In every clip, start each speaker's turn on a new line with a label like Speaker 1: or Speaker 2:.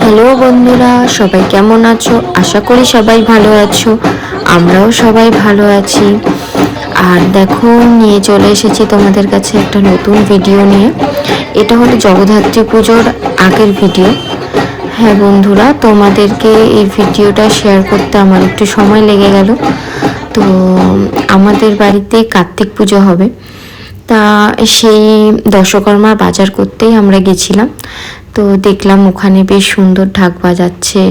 Speaker 1: Hello বন্ধুরা, সবাই কেমন আছো? আশা করি সবাই ভালো আছো। আমরাও সবাই ভালো আছি। আর দেখো, নিয়ে চলে এসেছি তোমাদের কাছে একটা নতুন ভিডিও নিয়ে। এটা হলো জগদ্ধাত্রী পুজোর আগের ভিডিও। হ্যাঁ বন্ধুরা, তোমাদেরকে এই ভিডিওটা শেয়ার করতে আমার একটু সময় লেগে গেল। তো আমাদের বাড়িতে কার্তিক পুজো হবে, তা সেই দশকর্মার বাজার করতেই আমরা গেছিলাম। তো দেখলাম ওখানে বেশ সুন্দর ঢাক বাজাচ্ছে,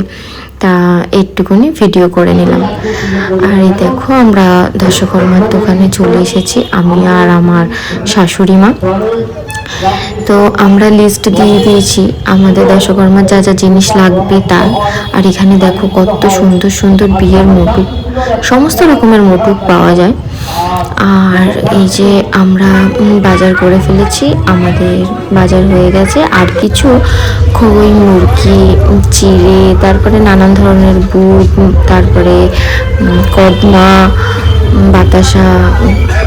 Speaker 1: তা একটুখানি ভিডিও করে নিলাম। আর এই দেখো, আমরা দশকর্মার দোকানে চলে এসেছি, আমি আর আমার শাশুড়ি মা। তো আমরা লিস্ট দিয়ে দিয়েছি আমাদের দশকর্মার যা যা জিনিস লাগবে তার। আর এখানে দেখো কত সুন্দর সুন্দর বিয়ের মুকুট, সমস্ত রকমের মুকুট পাওয়া যায়। আর এই যে আমরা বাজার করে ফেলেছি, আমাদের বাজার হয়ে গেছে। আর কিছু খই, মুরগি, চিড়ে, তারপরে নানান ধরনের বুট, তারপরে কদমা, বাতাসা,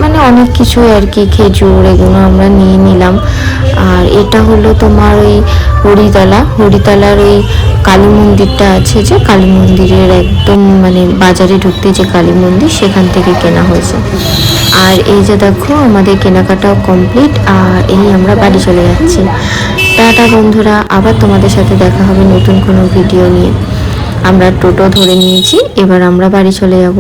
Speaker 1: মানে অনেক কিছু আর কি, খেজুর, এগুলো আমরা নিয়ে নিলাম। আর এটা হলো তোমার ওই হরিতলার ওই কালী মন্দিরটা আছে, যে কালী মন্দিরের একদম মানে বাজারে ঢুকতে যে কালী মন্দির, সেখান থেকে কেনা হয়েছে। আর এই যে দেখো, আমাদের কেনাকাটাও কমপ্লিট। আর এই আমরা বাড়ি চলে যাচ্ছি। টাটা বন্ধুরা, আবার তোমাদের সাথে দেখা হবে নতুন কোনো ভিডিও নিয়ে। আমরা টোটো ধরে নিয়েছি, এবার আমরা বাড়ি চলে যাব।